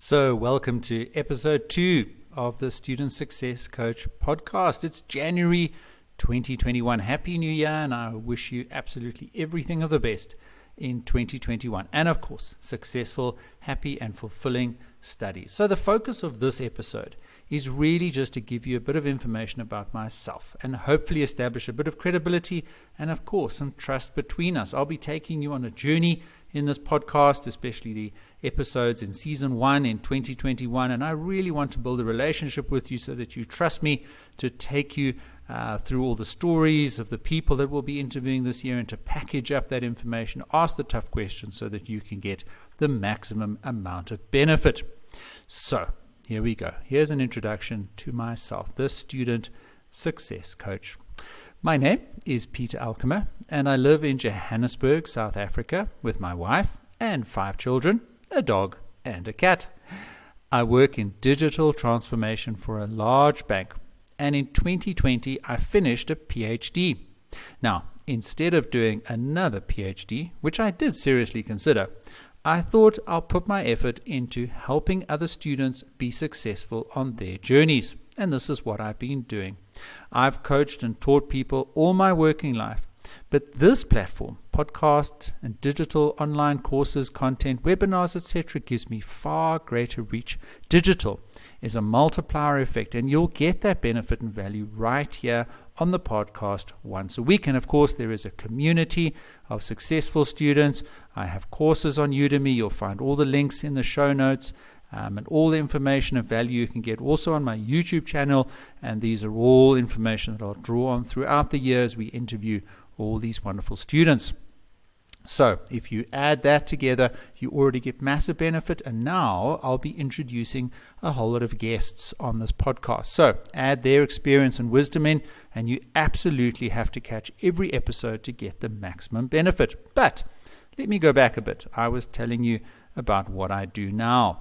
So, welcome to episode 2 of the Student Success Coach podcast. It's January 2021. Happy New Year, and I wish you absolutely everything of the best in 2021. And of course, successful, happy, and fulfilling studies. So, the focus of this episode is really just to give you a bit of information about myself and hopefully establish a bit of credibility and, of course, some trust between us. I'll be taking you on a journey in this podcast, especially the episodes in season 1 in 2021, and I really want to build a relationship with you so that you trust me to take you through all the stories of the people that we'll be interviewing this year and to package up that information, ask the tough questions so that you can get the maximum amount of benefit. So here we go. Here's an introduction to myself, the Student Success Coach. My name is Peter Alkema, and I live in Johannesburg, South Africa, with my wife and 5 children, a dog, and a cat. I work in digital transformation for a large bank, and in 2020, I finished a PhD. Now, instead of doing another PhD, which I did seriously consider, I thought I'll put my effort into helping other students be successful on their journeys. And this is what I've been doing. I've coached and taught people all my working life. But this platform, podcasts and digital online courses, content, webinars, etc., gives me far greater reach. Digital is a multiplier effect, and you'll get that benefit and value right here on the podcast once a week. And of course, there is a community of successful students. I have courses on Udemy. You'll find all the links in the show notes. And all the information of value you can get also on my YouTube channel. And these are all information that I'll draw on throughout the year as we interview all these wonderful students. So if you add that together, you already get massive benefit. And now I'll be introducing a whole lot of guests on this podcast. So add their experience and wisdom in, and you absolutely have to catch every episode to get the maximum benefit. But let me go back a bit. I was telling you about what I do now.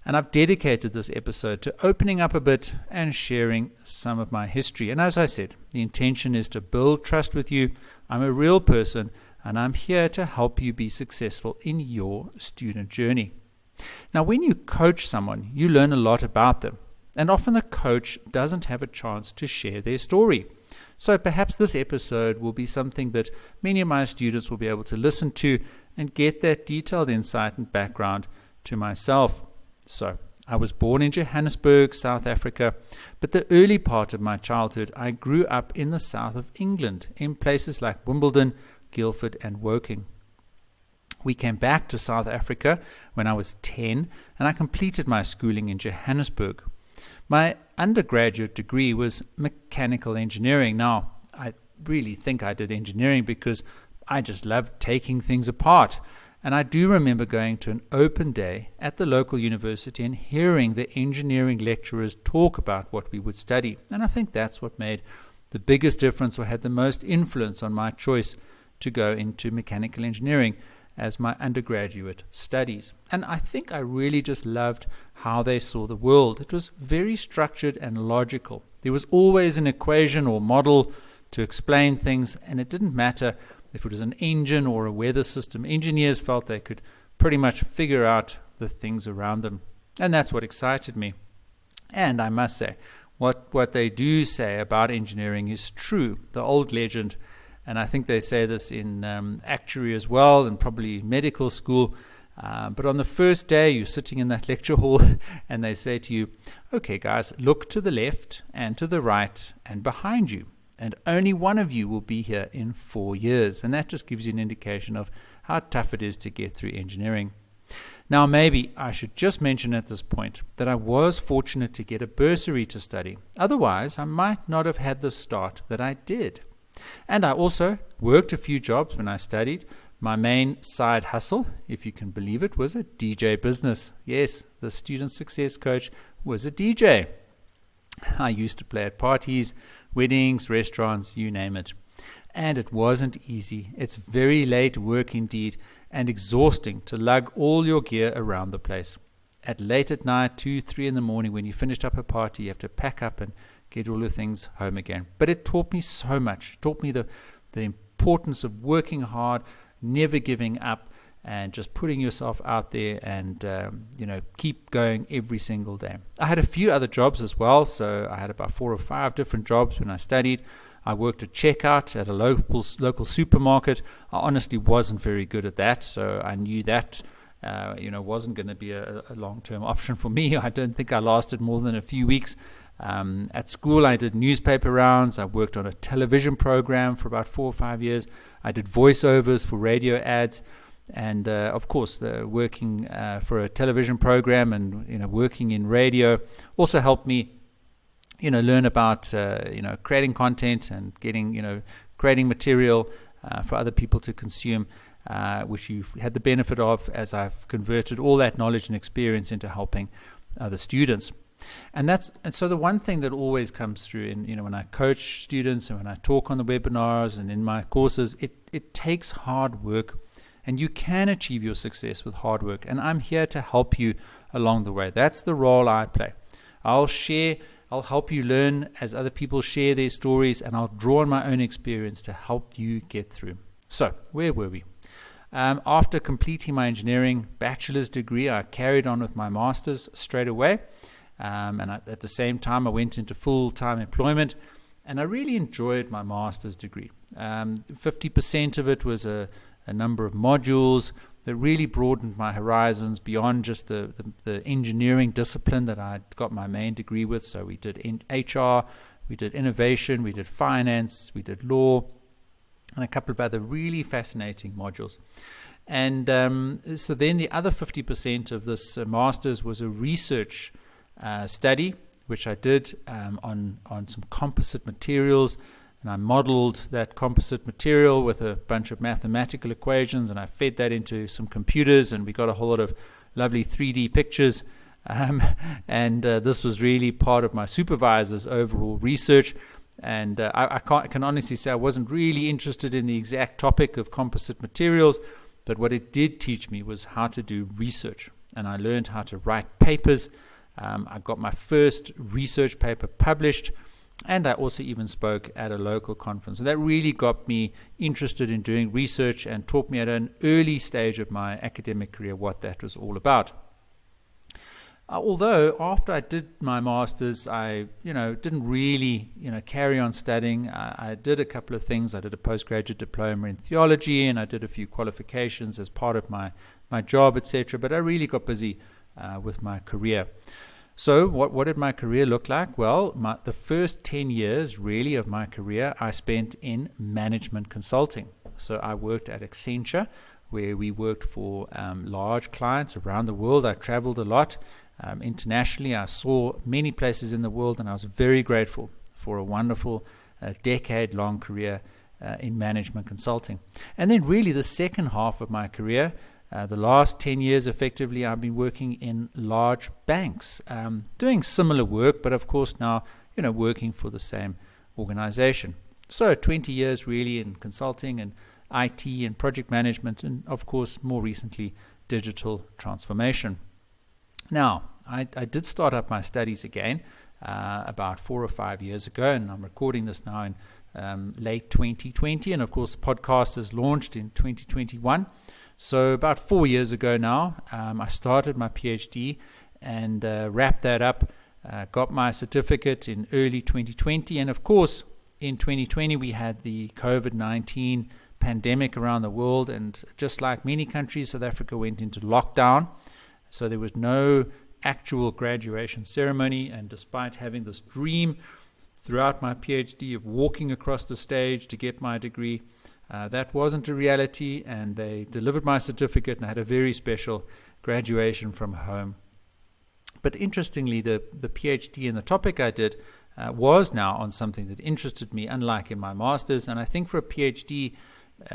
And I've dedicated this episode to opening up a bit and sharing some of my history. And as I said, the intention is to build trust with you. I'm a real person, and I'm here to help you be successful in your student journey. Now, when you coach someone, you learn a lot about them. And often the coach doesn't have a chance to share their story. So perhaps this episode will be something that many of my students will be able to listen to and get that detailed insight and background to myself. So, I was born in Johannesburg, South Africa, but the early part of my childhood, I grew up in the south of England, in places like Wimbledon, Guildford, and Woking. We came back to South Africa when I was 10, and I completed my schooling in Johannesburg. My undergraduate degree was mechanical engineering. Now, I really think I did engineering because I just loved taking things apart. And I do remember going to an open day at the local university and hearing the engineering lecturers talk about what we would study. And I think that's what made the biggest difference or had the most influence on my choice to go into mechanical engineering as my undergraduate studies. And I think I really just loved how they saw the world. It was very structured and logical. There was always an equation or model to explain things, and it didn't matter if it was an engine or a weather system. Engineers felt they could pretty much figure out the things around them. And that's what excited me. And I must say, what they do say about engineering is true. The old legend, and I think they say this in actuary as well, and probably medical school. But on the first day, you're sitting in that lecture hall, and they say to you, okay, guys, look to the left and to the right and behind you. And only one of you will be here in 4 years. And that just gives you an indication of how tough it is to get through engineering. Now, maybe I should just mention at this point that I was fortunate to get a bursary to study. Otherwise, I might not have had the start that I did. And I also worked a few jobs when I studied. My main side hustle, if you can believe it, was a DJ business. Yes, the student success coach was a DJ. I used to play at parties, weddings, restaurants, you name it. And it wasn't easy. It's very late work indeed, and exhausting to lug all your gear around the place. At late at night, 2, 3 in the morning, when you finished up a party, you have to pack up and get all your things home again. But it taught me so much. It taught me the importance of working hard, never giving up, and just putting yourself out there and, keep going every single day. I had a few other jobs as well. So I had about 4 or 5 different jobs when I studied. I worked at checkout at a local supermarket. I honestly wasn't very good at that. So I knew that, wasn't going to be a long-term option for me. I don't think I lasted more than a few weeks. At school, I did newspaper rounds. I worked on a television program for about 4 or 5 years. I did voiceovers for radio ads. And of course, the working for a television program and working in radio also helped me, learn about creating content and creating material for other people to consume, which you've had the benefit of as I've converted all that knowledge and experience into helping other students. And so the one thing that always comes through in when I coach students and when I talk on the webinars and in my courses, it takes hard work. And you can achieve your success with hard work. And I'm here to help you along the way. That's the role I play. I'll help you learn as other people share their stories, and I'll draw on my own experience to help you get through. So, where were we? After completing my engineering bachelor's degree, I carried on with my master's straight away. At the same time, I went into full-time employment. And I really enjoyed my master's degree. 50% of it was a number of modules that really broadened my horizons beyond just the engineering discipline that I got my main degree with. So we did HR, we did innovation, we did finance, we did law, and a couple of other really fascinating modules. And so then the other 50% of this master's was a research study, which I did on some composite materials. And I modeled that composite material with a bunch of mathematical equations, and I fed that into some computers, and we got a whole lot of lovely 3D pictures. And this was really part of my supervisor's overall research. And I can honestly say I wasn't really interested in the exact topic of composite materials, but what it did teach me was how to do research. And I learned how to write papers. I got my first research paper published. And I also even spoke at a local conference. And that really got me interested in doing research and taught me at an early stage of my academic career what that was all about. Although after I did my master's, I didn't really carry on studying. I did a couple of things. I did a postgraduate diploma in theology, and I did a few qualifications as part of my job, etc. But I really got busy with my career. So what did my career look like? Well, the first 10 years really of my career I spent in management consulting. So I worked at Accenture, where we worked for large clients around the world. I traveled a lot internationally. I saw many places in the world, and I was very grateful for a wonderful decade-long career in management consulting. And then really the second half of my career, the last 10 years, effectively, I've been working in large banks, doing similar work, but of course now, working for the same organization. So 20 years really in consulting and IT and project management, and of course, more recently, digital transformation. Now, I did start up my studies again about 4 or 5 years ago, and I'm recording this now in late 2020, and of course, the podcast is launched in 2021. So about 4 years ago now, I started my PhD and wrapped that up, got my certificate in early 2020. And of course, in 2020, we had the COVID-19 pandemic around the world. And just like many countries, South Africa went into lockdown. So there was no actual graduation ceremony. And despite having this dream throughout my PhD of walking across the stage to get my degree, that wasn't a reality, and they delivered my certificate, and I had a very special graduation from home. But interestingly, the PhD and the topic I did was now on something that interested me, unlike in my master's. And I think for a PhD,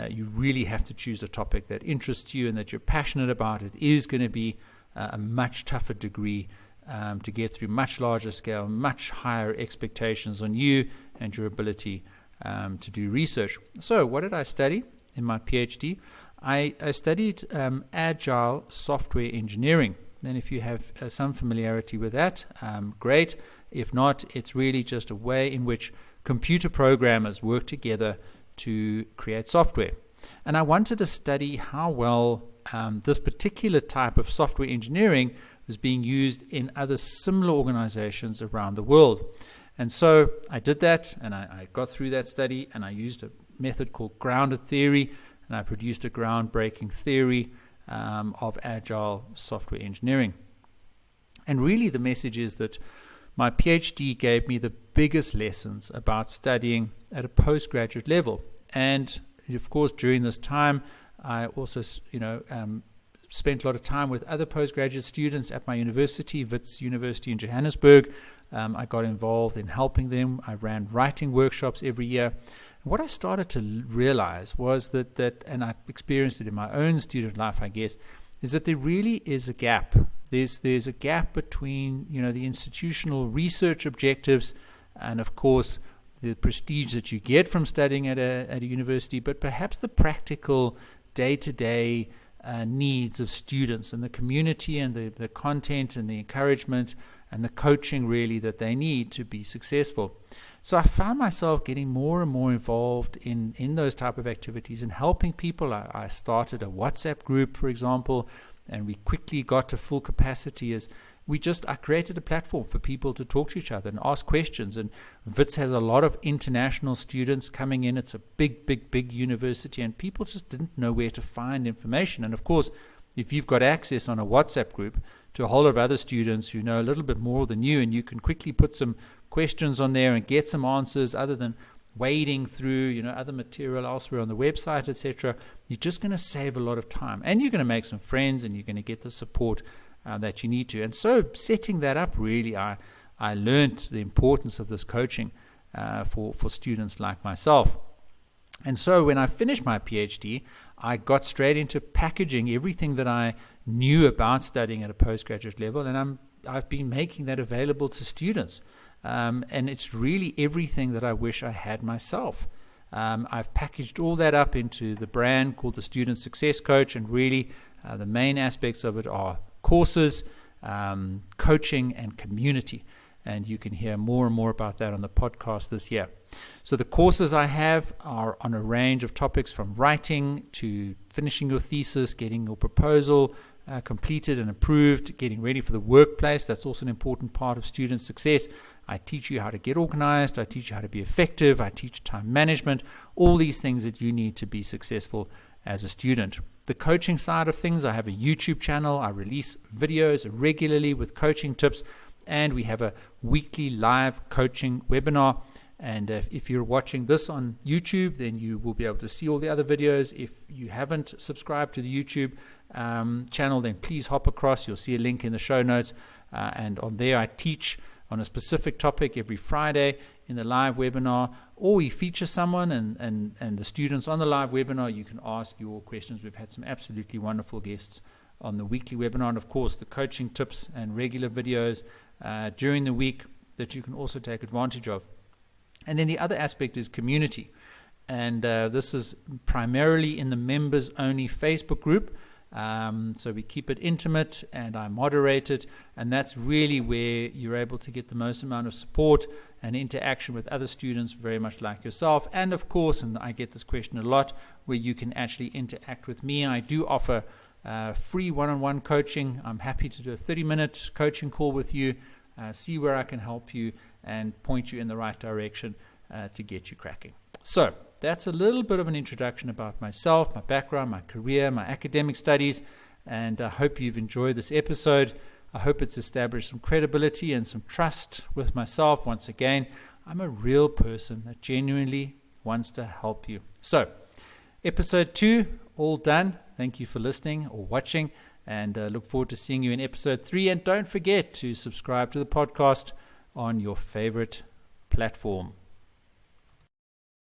you really have to choose a topic that interests you and that you're passionate about. It is going to be a much tougher degree to get through, much larger scale, much higher expectations on you and your ability to do research. So what did I study in my PhD? I studied agile software engineering. And if you have some familiarity with that, great. If not, it's really just a way in which computer programmers work together to create software. And I wanted to study how well this particular type of software engineering was being used in other similar organizations around the world. And so I did that, and I got through that study, and I used a method called grounded theory, and I produced a groundbreaking theory of agile software engineering. And really the message is that my PhD gave me the biggest lessons about studying at a postgraduate level. And of course, during this time, I also, spent a lot of time with other postgraduate students at my university, Wits University in Johannesburg. I got involved in helping them. I ran writing workshops every year. And what I started to realize was that, and I experienced it in my own student life, I guess, is that there really is a gap. There's a gap between, the institutional research objectives and, of course, the prestige that you get from studying at a university, but perhaps the practical day-to-day needs of students and the community and the content and the encouragement and the coaching really that they need to be successful. So I found myself getting more and more involved in those type of activities and helping people. I started a WhatsApp group, for example, and we quickly got to full capacity as I created a platform for people to talk to each other and ask questions. And Wits has a lot of international students coming in. It's a big university, and people just didn't know where to find information. And of course, if you've got access on a WhatsApp group to a whole lot of other students who know a little bit more than you, and you can quickly put some questions on there and get some answers other than wading through other material elsewhere on the website, etc., you're just going to save a lot of time, and you're going to make some friends, and you're going to get the support that you need to. And so setting that up, really, I learned the importance of this coaching for students like myself. And so when I finished my PhD, I got straight into packaging everything that I knew about studying at a postgraduate level, and I've been making that available to students. And it's really everything that I wish I had myself. I've packaged all that up into the brand called the Student Success Coach, and really the main aspects of it are courses, coaching, and community. And you can hear more and more about that on the podcast this year. So the courses I have are on a range of topics, from writing to finishing your thesis, getting your proposal completed and approved, getting ready for the workplace. That's also an important part of student success. I teach you how to get organized. I teach you how to be effective. I teach time management, all these things that you need to be successful as a student. The coaching side of things, I have a YouTube channel. I release videos regularly with coaching tips, and we have a weekly live coaching webinar. And if you're watching this on YouTube, then you will be able to see all the other videos. If you haven't subscribed to the YouTube channel, then please hop across. You'll see a link in the show notes. And on there, I teach on a specific topic every Friday in the live webinar, or we feature someone, and the students on the live webinar, you can ask your questions. We've had some absolutely wonderful guests on the weekly webinar, and of course the coaching tips and regular videos during the week that you can also take advantage of. And then the other aspect is community, and this is primarily in the members only Facebook group. So we keep it intimate, and I moderate it, and that's really where you're able to get the most amount of support and interaction with other students very much like yourself. And of course, and I get this question a lot, where you can actually interact with me. I do offer free one-on-one coaching. I'm happy to do a 30-minute coaching call with you, see where I can help you and point you in the right direction to get you cracking. So that's a little bit of an introduction about myself, my background, my career, my academic studies, and I hope you've enjoyed this episode. I hope it's established some credibility and some trust with myself. Once again, I'm a real person that genuinely wants to help you. So, episode 2, all done. Thank you for listening or watching, and look forward to seeing you in episode 3. And don't forget to subscribe to the podcast on your favorite platform.